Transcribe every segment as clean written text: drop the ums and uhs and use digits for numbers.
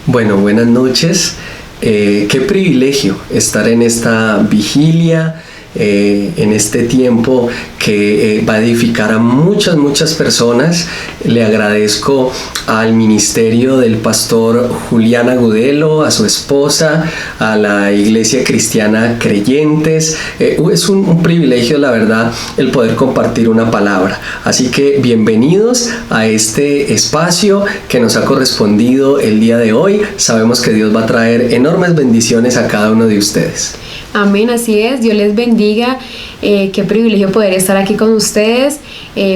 Bueno, buenas noches. Qué privilegio estar en esta vigilia, en este tiempo que va a edificar a muchas personas. Le agradezco al ministerio del pastor Julián Agudelo, a su esposa, a la Iglesia Cristiana Creyentes. Es un privilegio, la verdad, el poder compartir una palabra. Así que bienvenidos a este espacio que nos ha correspondido el día de hoy. Sabemos que Dios va a traer enormes bendiciones a cada uno de ustedes. Amén, así es. Dios les bendiga. Qué privilegio poder estar aquí con ustedes.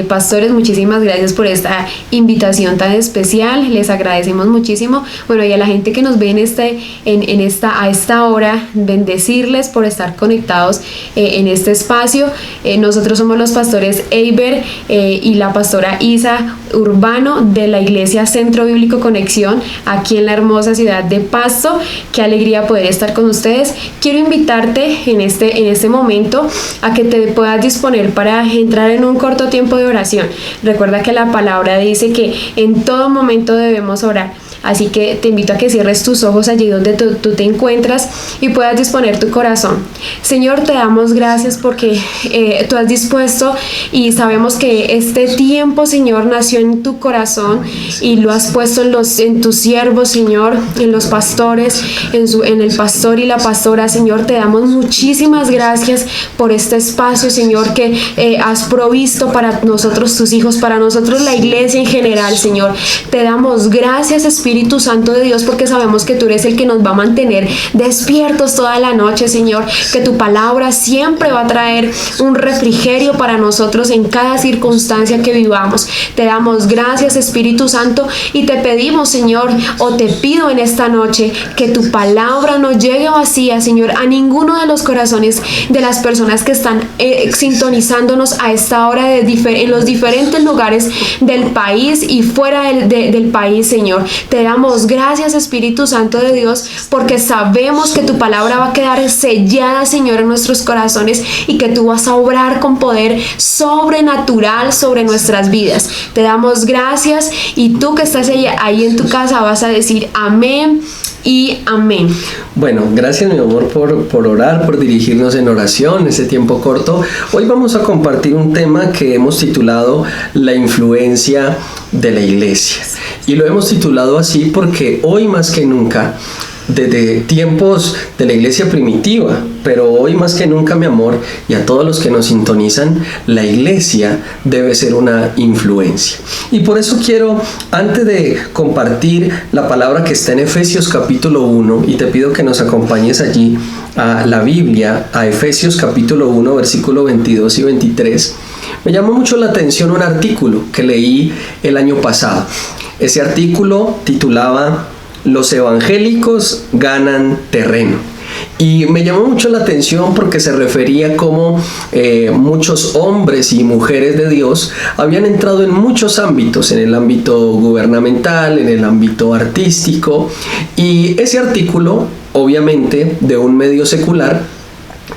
Pastores, muchísimas gracias por esta invitación tan especial. Les agradecemos muchísimo. Bueno, y a la gente que nos ve a esta hora, bendecirles por estar conectados en este espacio. Nosotros somos los pastores Eiber y la pastora Isa Urbano de la Iglesia Centro Bíblico Conexión, aquí en la hermosa ciudad de Pasto. Qué alegría poder estar con ustedes. Quiero invitarte en este momento a que te puedas disponer para entrar en un corto tiempo de oración. Recuerda que la palabra dice que en todo momento debemos orar. Así que te invito a que cierres tus ojos allí donde tú te encuentras y puedas disponer tu corazón. Señor, te damos gracias porque tú has dispuesto y sabemos que este tiempo, Señor, nació en tu corazón y lo has puesto en tus siervos, Señor, en los pastores, en el pastor y la pastora. Señor, te damos muchísimas gracias por este espacio, Señor, que has provisto para nosotros, tus hijos, para nosotros, la iglesia en general, Señor. Te damos gracias, Espíritu Santo de Dios, porque sabemos que tú eres el que nos va a mantener despiertos toda la noche, Señor, que tu palabra siempre va a traer un refrigerio para nosotros en cada circunstancia que vivamos. Te damos gracias, Espíritu Santo, y te pedimos, Señor, o te pido en esta noche que tu palabra no llegue vacía, Señor, a ninguno de los corazones de las personas que están sintonizándonos a esta hora en los diferentes lugares del país y fuera del país, Señor. Te damos gracias, Espíritu Santo de Dios, porque sabemos que tu palabra va a quedar sellada, Señor, en nuestros corazones y que tú vas a obrar con poder sobrenatural sobre nuestras vidas. Te damos gracias y tú que estás ahí en tu casa vas a decir amén y amén. Bueno, gracias, mi amor, por orar, por dirigirnos en oración, ese tiempo corto. Hoy vamos a compartir un tema que hemos titulado La influencia de la iglesia. Y lo hemos titulado así porque hoy más que nunca, desde tiempos de la iglesia primitiva, pero hoy más que nunca, mi amor, y a todos los que nos sintonizan, la iglesia debe ser una influencia. Y por eso quiero, antes de compartir la palabra que está en Efesios capítulo 1, y te pido que nos acompañes allí a la Biblia, a Efesios capítulo 1, versículo 22 y 23, me llamó mucho la atención un artículo que leí el año pasado. Ese artículo titulaba Los evangélicos ganan terreno. Y me llamó mucho la atención porque se refería a cómo muchos hombres y mujeres de Dios habían entrado en muchos ámbitos, en el ámbito gubernamental, en el ámbito artístico. Y ese artículo, obviamente, de un medio secular,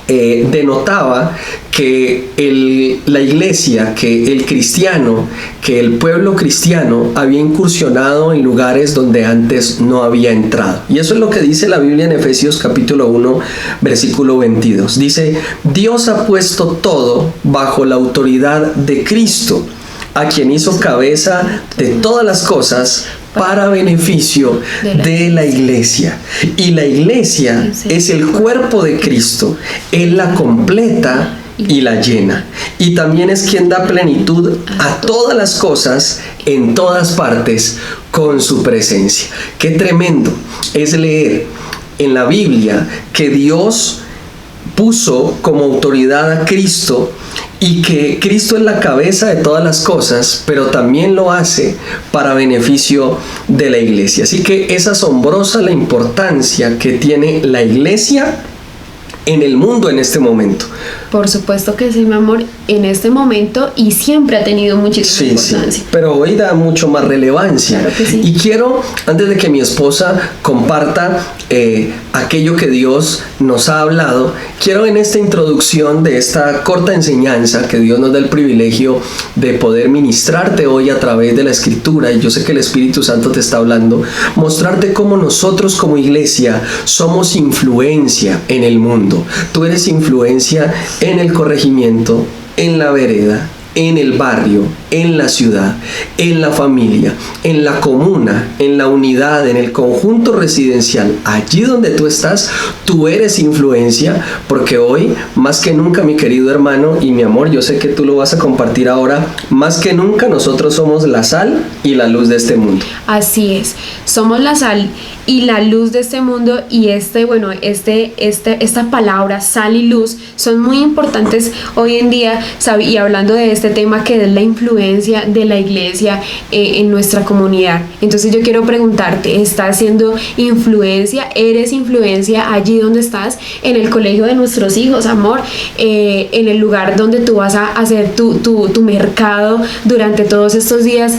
denotaba que la iglesia, que el cristiano, que el pueblo cristiano había incursionado en lugares donde antes no había entrado. Y eso es lo que dice la Biblia en Efesios capítulo 1, versículo 22. Dice: Dios ha puesto todo bajo la autoridad de Cristo, a quien hizo cabeza de todas las cosas para beneficio de la iglesia. Y la iglesia es el cuerpo de Cristo. Él la completa y la llena. Y también es quien da plenitud a todas las cosas en todas partes con su presencia. Qué tremendo es leer en la Biblia que Dios puso como autoridad a Cristo y que Cristo es la cabeza de todas las cosas, pero también lo hace para beneficio de la iglesia. Así que es asombrosa la importancia que tiene la iglesia en el mundo en este momento. Por supuesto que sí, mi amor, en este momento y siempre ha tenido muchísima importancia. Sí, pero hoy da mucho más relevancia. Claro que sí. Y quiero, antes de que mi esposa comparta aquello que Dios nos ha hablado, quiero en esta introducción de esta corta enseñanza que Dios nos da el privilegio de poder ministrarte hoy a través de la Escritura, y yo sé que el Espíritu Santo te está hablando, mostrarte cómo nosotros como iglesia somos influencia en el mundo. Tú eres influencia en el corregimiento, en la vereda, en el barrio, en la ciudad, en la familia, en la comuna, en la unidad, en el conjunto residencial. Allí donde tú estás, tú eres influencia, porque hoy, más que nunca, mi querido hermano y mi amor, yo sé que tú lo vas a compartir ahora, más que nunca nosotros somos la sal y la luz de este mundo. Así es, somos la sal y la luz de este mundo, y esta palabra sal y luz son muy importantes hoy en día, y hablando de este tema que es la influencia de la iglesia en nuestra comunidad. Entonces yo quiero preguntarte, ¿estás siendo influencia? ¿Eres influencia allí donde estás? En el colegio de nuestros hijos, amor, en el lugar donde tú vas a hacer tu mercado durante todos estos días,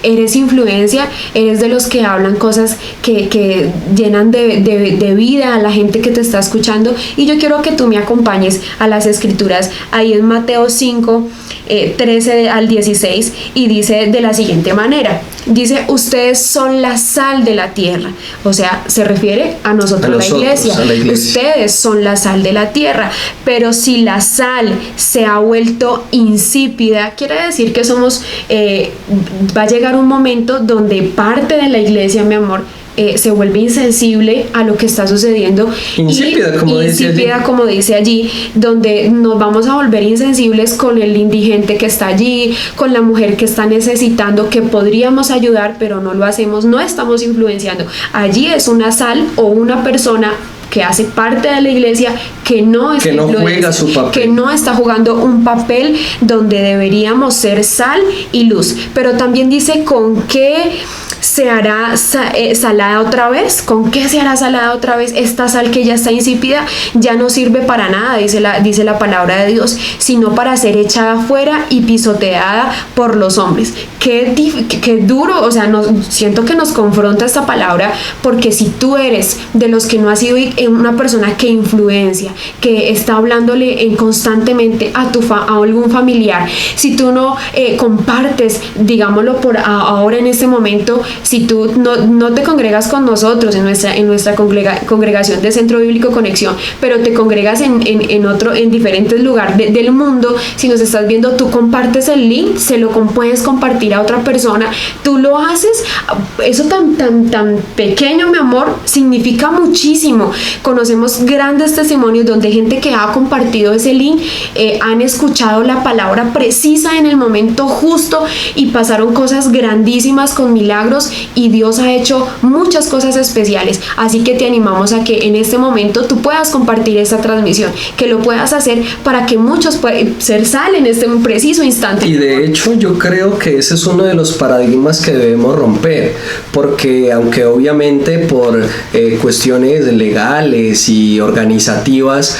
¿eres influencia? ¿Eres de los que hablan cosas que llenan de vida a la gente que te está escuchando? Y yo quiero que tú me acompañes a las escrituras, ahí en Mateo 5, 13 al 16, y dice de la siguiente manera, dice: ustedes son la sal de la tierra, o sea, se refiere a nosotros, la iglesia. Ustedes son la sal de la tierra, pero si la sal se ha vuelto insípida, quiere decir que va a llegar un momento donde parte de la iglesia, mi amor, se vuelve insensible a lo que está sucediendo, insípida, como dice allí, donde nos vamos a volver insensibles con el indigente que está allí, con la mujer que está necesitando, que podríamos ayudar pero no lo hacemos, no estamos influenciando. Allí es una sal o una persona que hace parte de la iglesia que no juega su papel, que no está jugando un papel donde deberíamos ser sal y luz. Pero también dice con qué se hará salada otra vez. ¿Con qué se hará salada otra vez? Esta sal que ya está insípida ya no sirve para nada, dice la palabra de Dios, sino para ser echada afuera y pisoteada por los hombres. Qué duro, o sea, siento que nos confronta esta palabra, porque si tú eres de los que no has sido una persona que influencia, que está hablándole constantemente a algún familiar, si tú no compartes, digámoslo por ahora en este momento, si tú no te congregas con nosotros en nuestra congregación de Centro Bíblico Conexión, pero te congregas en diferentes lugares del mundo, si nos estás viendo, tú compartes el link, puedes compartir a otra persona, tú lo haces. Eso tan pequeño, mi amor, significa muchísimo. Conocemos grandes testimonios donde gente que ha compartido ese link han escuchado la palabra precisa en el momento justo y pasaron cosas grandísimas con milagros, y Dios ha hecho muchas cosas especiales. Así que te animamos a que en este momento tú puedas compartir esta transmisión, que lo puedas hacer para que muchos puedan ser sal en este preciso instante. Y de hecho yo creo que ese es uno de los paradigmas que debemos romper, porque aunque obviamente por cuestiones legales y organizativas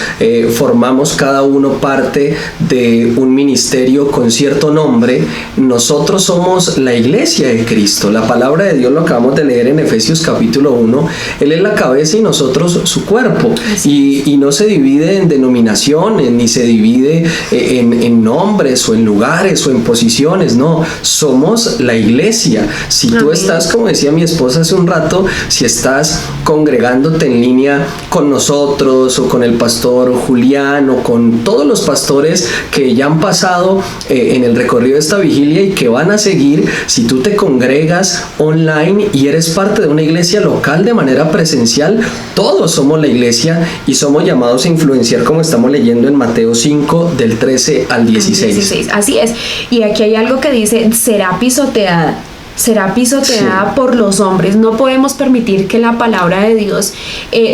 formamos cada uno parte de un ministerio con cierto nombre, nosotros somos la iglesia de Cristo. La palabra de Dios lo acabamos de leer en Efesios capítulo 1, Él es la cabeza y nosotros su cuerpo, y no se divide en denominaciones, ni se divide en nombres o en lugares o en posiciones, no, somos la iglesia. Si tú estás, como decía mi esposa hace un rato, si estás congregándote en línea con nosotros o con el pastor Julián o con todos los pastores que ya han pasado en el recorrido de esta vigilia y que van a seguir, si tú te congregas online y eres parte de una iglesia local de manera presencial, todos somos la iglesia y somos llamados a influenciar, como estamos leyendo en Mateo 5 del 13 al 16. Así es. Y aquí hay algo que dice: será pisoteada. será pisoteada por los hombres. No podemos permitir que la palabra de Dios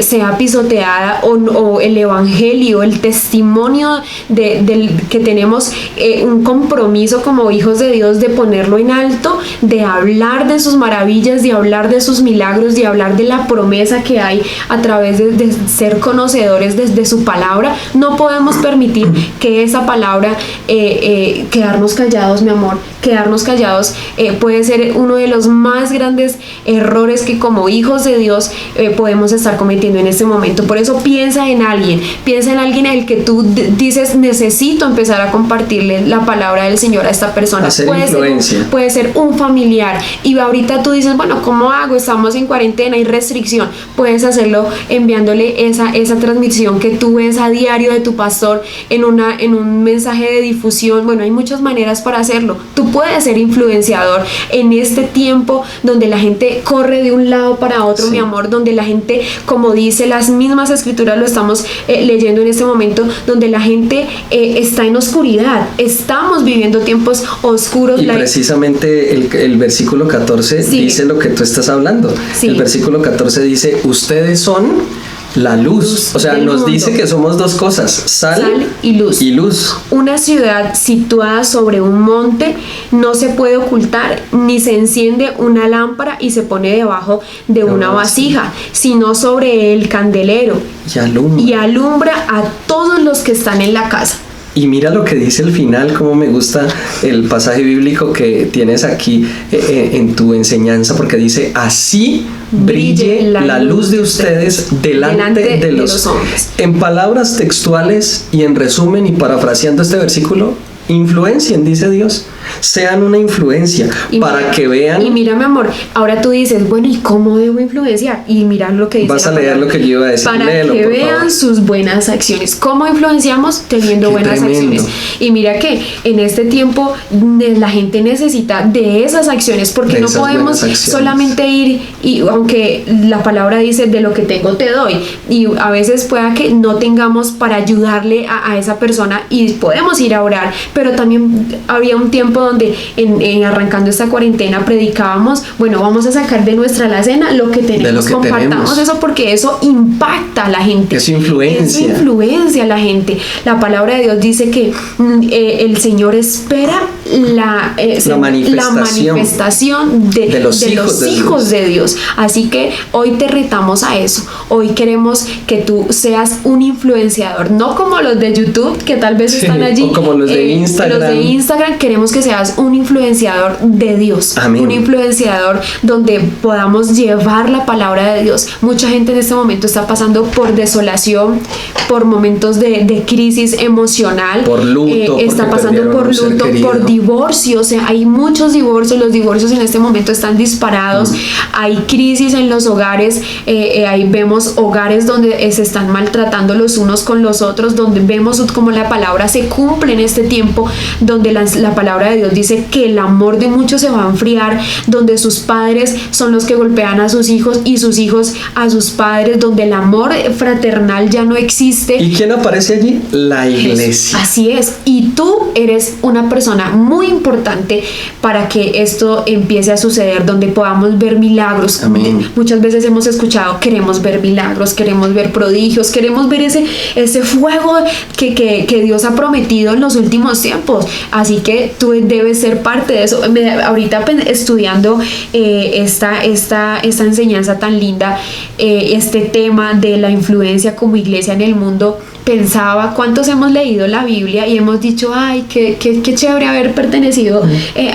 sea pisoteada, o el evangelio, el testimonio que tenemos, un compromiso como hijos de Dios de ponerlo en alto, de hablar de sus maravillas, de hablar de sus milagros, de hablar de la promesa que hay a través de ser conocedores de su palabra. No podemos permitir que esa palabra, quedarnos callados, mi amor, quedarnos callados puede ser uno de los más grandes errores que como hijos de Dios podemos estar cometiendo en este momento. Por eso piensa en alguien al que tú dices, necesito empezar a compartirle la palabra del Señor a esta persona. Hacer influencia. Puede ser un familiar, y ahorita tú dices, bueno, ¿cómo hago? Estamos en cuarentena, hay restricción. Puedes hacerlo enviándole esa transmisión que tú ves a diario de tu pastor en un mensaje de difusión. Bueno, hay muchas maneras para hacerlo. Tú puedes ser influenciador en este tiempo donde la gente corre de un lado para otro, sí, mi amor, donde la gente, como dice las mismas escrituras, lo estamos leyendo en este momento, donde la gente está en oscuridad. Estamos viviendo tiempos oscuros. Y precisamente el versículo 14 sí dice lo que tú estás hablando. Sí. El versículo 14 dice, ustedes son la luz. O sea, nos dice que somos dos cosas, sal y luz. Y luz. Una ciudad situada sobre un monte no se puede ocultar, ni se enciende una lámpara y se pone debajo de una vasija, sino sobre el candelero, y alumbra a todos los que están en la casa. Y mira lo que dice el final, como me gusta el pasaje bíblico que tienes aquí en tu enseñanza, porque dice, así brille la luz de ustedes delante de los hombres. En palabras textuales y en resumen y parafraseando este versículo, influencien, dice Dios. Sean una influencia para que vean. Y mira, mi amor, ahora tú dices, bueno, ¿y cómo debo influenciar? Y mira lo que dice. Vas a leer lo que yo iba a decir. Para léelo, que vean sus buenas acciones. ¿Cómo influenciamos? Teniendo buenas acciones. Y mira que en este tiempo la gente necesita de esas acciones, porque no podemos solamente ir, y aunque la palabra dice, de lo que tengo te doy, y a veces pueda que no tengamos para ayudarle a esa persona, y podemos ir a orar, pero también había un tiempo donde arrancando esta cuarentena predicábamos, bueno, vamos a sacar de nuestra alacena lo que tenemos, compartamos eso, porque eso impacta a la gente, es influencia a la gente. La palabra de Dios dice que el Señor espera la manifestación de los hijos de Dios. Así que hoy te retamos a eso. Hoy queremos que tú seas un influenciador, no como los de YouTube que tal vez están allí, o como los de Instagram. Los de Instagram. Queremos que seas un influenciador de Dios. Amén. Un influenciador donde podamos llevar la palabra de Dios. Mucha gente en este momento está pasando por desolación, por momentos de crisis emocional, por luto, está pasando por luto, por divorcio. O sea, hay muchos divorcios. Los divorcios en este momento están disparados. Hay crisis en los hogares. Ahí vemos hogares donde se están maltratando los unos con los otros, donde vemos como la palabra se cumple en este tiempo, donde la palabra de Dios dice que el amor de muchos se va a enfriar, donde sus padres son los que golpean a sus hijos y sus hijos a sus padres, donde el amor fraternal ya no existe. ¿Y quién aparece allí? La iglesia. Así es. Y tú eres una persona muy importante para que esto empiece a suceder, donde podamos ver milagros. Amén. Muchas veces hemos escuchado, queremos ver milagros, queremos ver prodigios, queremos ver ese fuego que Dios ha prometido en los últimos tiempos. Así que tú debes ser parte de eso. Ahorita estudiando esta enseñanza tan linda, este tema de la influencia como iglesia en el mundo, pensaba cuántos hemos leído la Biblia y hemos dicho, ay, qué chévere haber pertenecido,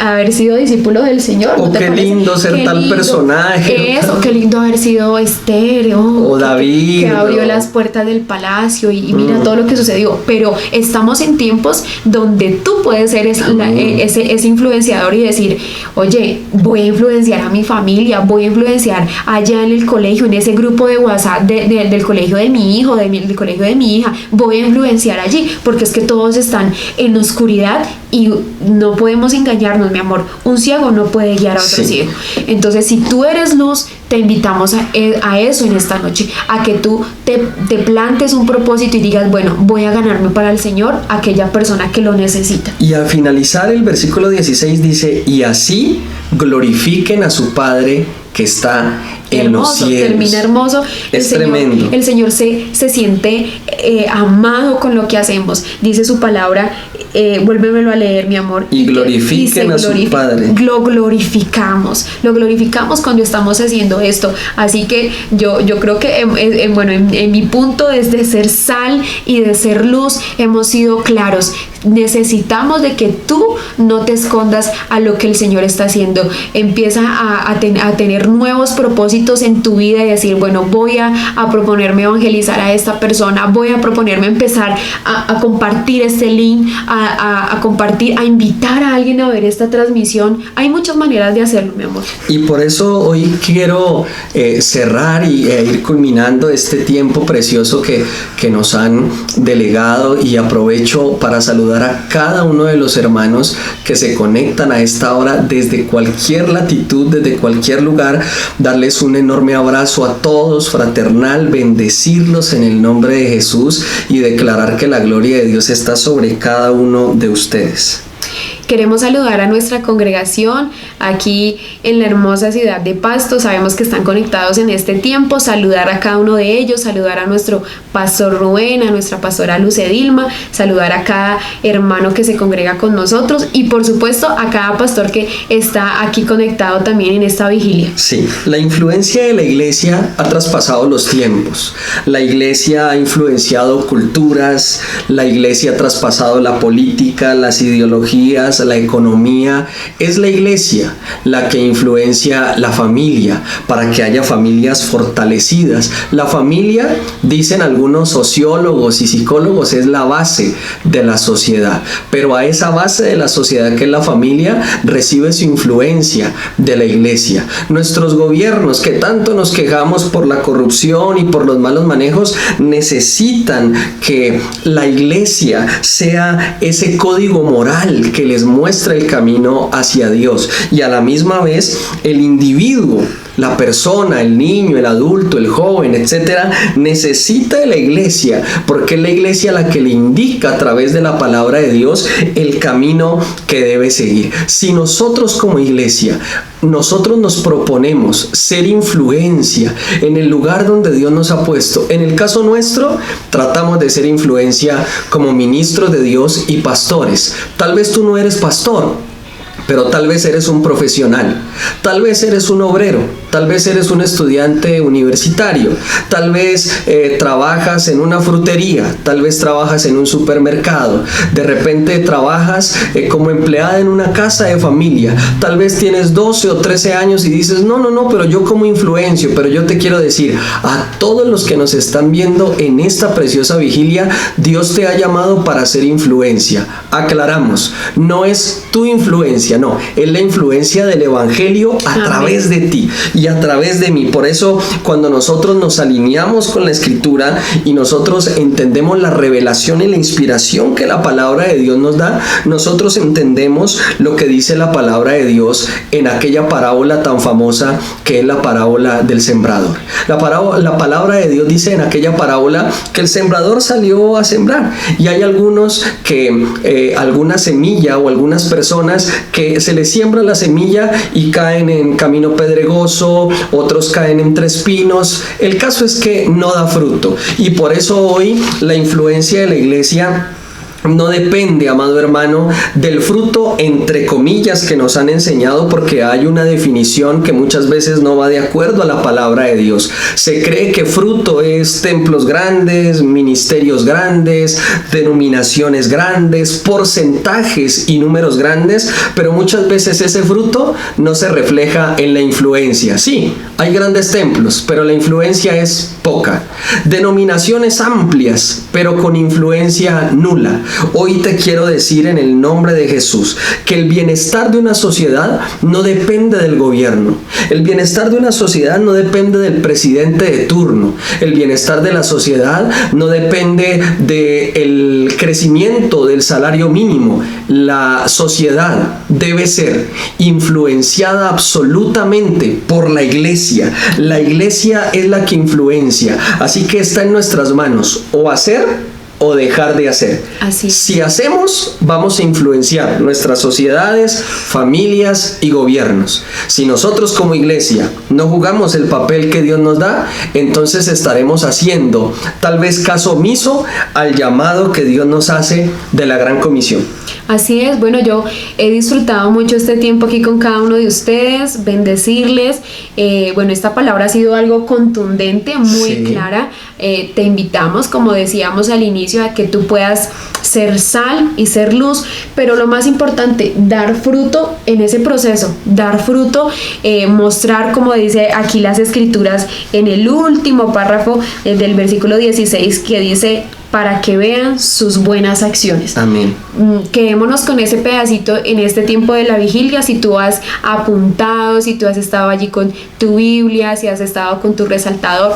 haber sido discípulo del Señor. ¿No qué lindo ser tal personaje? Eso, qué lindo haber sido Esther o David, que abrió las puertas del palacio y mira todo lo que sucedió. Pero estamos en tiempos donde tú puedes ser ese influenciador y decir, oye, voy a influenciar a mi familia, voy a influenciar allá en el colegio, en ese grupo de WhatsApp del colegio de mi hijo, del colegio de mi hija. Voy a influenciar allí, porque es que todos están en oscuridad y no podemos engañarnos, mi amor. Un ciego no puede guiar a otro ciego. Entonces, si tú eres luz, te invitamos a eso en esta noche, a que tú te plantes un propósito y digas, bueno, voy a ganarme para el Señor aquella persona que lo necesita. Y al finalizar el el versículo 16 dice, y así glorifiquen a su Padre que está en los cielos. Termina hermoso. Es tremendo. El Señor se siente amado con lo que hacemos. Dice su palabra, vuélvemelo a leer, mi amor. Y glorifiquen a su Padre. Lo glorificamos cuando estamos haciendo esto. Así que yo creo que en mi punto desde ser sal y de ser luz hemos sido claros. Necesitamos de que tú no te escondas a lo que el Señor está haciendo. Empieza a tener nuevos propósitos en tu vida y decir, bueno, voy a proponerme evangelizar a esta persona, voy a proponerme empezar a compartir este link, a compartir, a invitar a alguien a ver esta transmisión. Hay muchas maneras de hacerlo, mi amor. Y por eso hoy quiero cerrar y ir culminando este tiempo precioso que nos han delegado, y aprovecho para saludar a cada uno de los hermanos que se conectan a esta hora desde cualquier latitud, desde cualquier lugar, darles un enorme abrazo a todos, fraternal, bendecirlos en el nombre de Jesús y declarar que la gloria de Dios está sobre cada uno de ustedes. Queremos saludar a nuestra congregación aquí en la hermosa ciudad de Pasto. Sabemos que están conectados en este tiempo. Saludar a cada uno de ellos, saludar a nuestro pastor Rubén, a nuestra pastora Lucedilma, saludar a cada hermano que se congrega con nosotros y por supuesto a cada pastor que está aquí conectado también en esta vigilia. Sí, la influencia de la iglesia ha traspasado los tiempos. La iglesia ha influenciado culturas, la iglesia ha traspasado la política, las ideologías, la economía. Es la iglesia la que influencia la familia para que haya familias fortalecidas. La familia, dicen algunos sociólogos y psicólogos, es la base de la sociedad, pero a esa base de la sociedad que es la familia recibe su influencia de la iglesia. Nuestros gobiernos, que tanto nos quejamos por la corrupción y por los malos manejos, necesitan que la iglesia sea ese código moral que les muestra el camino hacia Dios, y a la misma vez el individuo, la persona, el niño, el adulto, el joven, etcétera, necesita de la iglesia, porque es la iglesia la que le indica a través de la palabra de Dios el camino que debe seguir. Si nosotros como iglesia, nosotros nos proponemos ser influencia en el lugar donde Dios nos ha puesto, en el caso nuestro, tratamos de ser influencia como ministros de Dios y pastores. Tal vez tú no eres pastor, pero tal vez eres un profesional, tal vez eres un obrero, tal vez eres un estudiante universitario, tal vez trabajas en una frutería, tal vez trabajas en un supermercado, de repente trabajas como empleada en una casa de familia, tal vez tienes 12 o 13 años y dices, no, pero yo como influencio. Pero yo te quiero decir, a todos los que nos están viendo en esta preciosa vigilia, Dios te ha llamado para ser influencia. Aclaramos, no es tu influencia, no, es la influencia del evangelio a través de ti y a través de mí. Por eso, cuando nosotros nos alineamos con la escritura y nosotros entendemos la revelación y la inspiración que la palabra de Dios nos da, nosotros entendemos lo que dice la palabra de Dios en aquella parábola tan famosa que es la parábola del sembrador. La palabra de Dios dice en aquella parábola que el sembrador salió a sembrar, y hay algunos que alguna semilla o algunas personas que se les siembra la semilla y caen en camino pedregoso, otros caen entre espinos. El caso es que no da fruto, y por eso hoy la influencia de la iglesia no depende, amado hermano, del fruto entre comillas que nos han enseñado, porque hay una definición que muchas veces no va de acuerdo a la palabra de Dios. Se cree que fruto es templos grandes, ministerios grandes, denominaciones grandes, porcentajes y números grandes, pero muchas veces ese fruto no se refleja en la influencia. Sí, hay grandes templos, pero la influencia es poca. Denominaciones amplias, pero con influencia nula. Hoy te quiero decir en el nombre de Jesús que el bienestar de una sociedad no depende del gobierno. El bienestar de una sociedad no depende del presidente de turno. El bienestar de la sociedad no depende del crecimiento del salario mínimo. La sociedad debe ser influenciada absolutamente por la iglesia. La iglesia es la que influencia. Así que está en nuestras manos o hacer o dejar de hacer. Así. Si hacemos, vamos a influenciar nuestras sociedades, familias y gobiernos. Si nosotros como iglesia no jugamos el papel que Dios nos da, entonces estaremos haciendo tal vez caso omiso al llamado que Dios nos hace de la gran comisión. Así es, bueno, yo he disfrutado mucho este tiempo aquí con cada uno de ustedes, bendecirles. Bueno, esta palabra ha sido algo contundente, muy clara. Te invitamos, como decíamos al inicio, a que tú puedas ser sal y ser luz, pero lo más importante, dar fruto en ese proceso, dar fruto, mostrar, como dice aquí las escrituras, en el último párrafo del versículo 16, que dice: para que vean sus buenas acciones. Amén. Quedémonos con ese pedacito en este tiempo de la vigilia. Si tú has apuntado, si tú has estado allí con tu Biblia, si has estado con tu resaltador,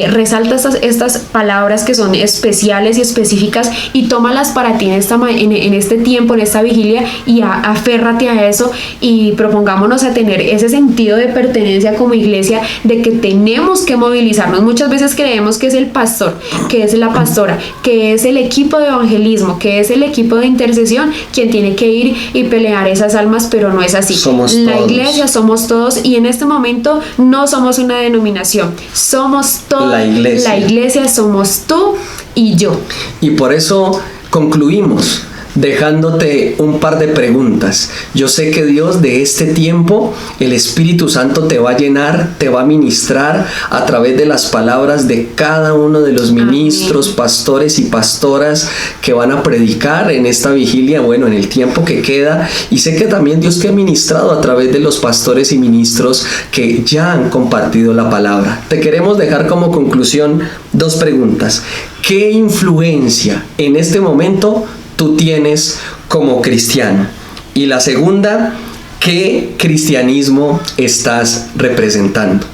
resalta estas palabras que son especiales y específicas y tómalas para ti en este tiempo, en esta vigilia, y aférrate a eso y propongámonos a tener ese sentido de pertenencia como iglesia, de que tenemos que movilizarnos. Muchas veces creemos que es el pastor, que es la pastora, que es el equipo de evangelismo, que es el equipo de intercesión quien tiene que ir y pelear esas almas, pero no es así. Somos la todos. Iglesia somos todos, y en este momento no somos una denominación, somos toda La iglesia. La iglesia somos tú y yo. Y por eso concluimos dejándote un par de preguntas. Yo sé que Dios, de este tiempo, el Espíritu Santo te va a llenar, te va a ministrar a través de las palabras de cada uno de los ministros, pastores y pastoras que van a predicar en esta vigilia, bueno, en el tiempo que queda. Y sé que también Dios te ha ministrado a través de los pastores y ministros que ya han compartido la palabra. Te queremos dejar como conclusión 2 preguntas. ¿Qué influencia en este momento tú tienes como cristiano? Y la segunda, ¿qué cristianismo estás representando?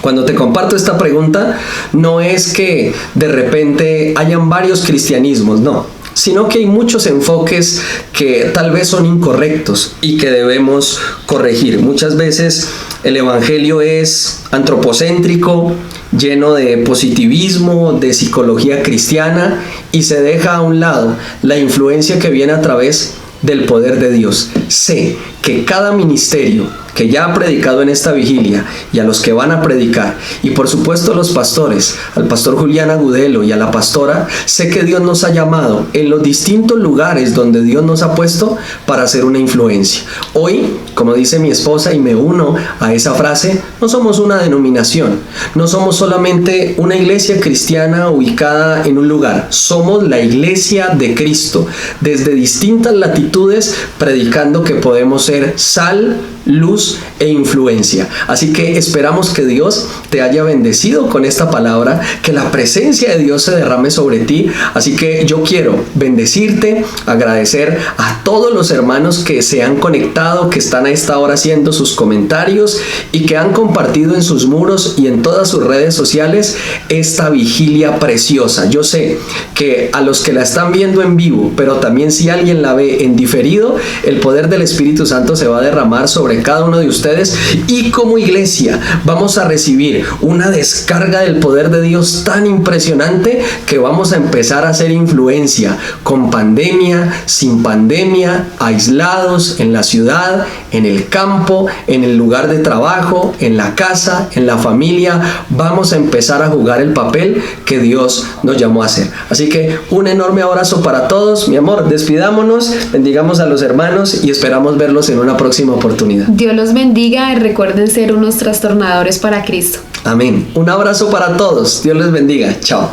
Cuando te comparto esta pregunta, no es que de repente hayan varios cristianismos, no, sino que hay muchos enfoques que tal vez son incorrectos y que debemos corregir. Muchas veces el evangelio es antropocéntrico, lleno de positivismo, de psicología cristiana, y se deja a un lado la influencia que viene a través del poder de Dios. Sé que cada ministerio que ya ha predicado en esta vigilia, y a los que van a predicar, y por supuesto a los pastores, al pastor Julián Agudelo y a la pastora, sé que Dios nos ha llamado en los distintos lugares donde Dios nos ha puesto para hacer una influencia. Hoy, como dice mi esposa, y me uno a esa frase, no somos una denominación, no somos solamente una iglesia cristiana ubicada en un lugar, somos la iglesia de Cristo, desde distintas latitudes, predicando que podemos ser sal, luz e influencia. Así que esperamos que Dios te haya bendecido con esta palabra, que la presencia de Dios se derrame sobre ti. Así que yo quiero bendecirte, agradecer a todos los hermanos que se han conectado, que están a esta hora haciendo sus comentarios y que han compartido en sus muros y en todas sus redes sociales esta vigilia preciosa. Yo sé que a los que la están viendo en vivo, pero también si alguien la ve en diferido, el poder del Espíritu Santo se va a derramar sobre cada uno de ustedes, y como iglesia vamos a recibir una descarga del poder de Dios tan impresionante que vamos a empezar a hacer influencia, con pandemia, sin pandemia, aislados, en la ciudad, en el campo, en el lugar de trabajo, en la casa, en la familia. Vamos a empezar a jugar el papel que Dios nos llamó a hacer. Así que un enorme abrazo para todos. Mi amor, despidámonos, bendigamos a los hermanos y esperamos verlos en una próxima oportunidad. Dios los bendiga y recuerden ser unos trastornadores para Cristo. Amén. Un abrazo para todos. Dios les bendiga. Chao.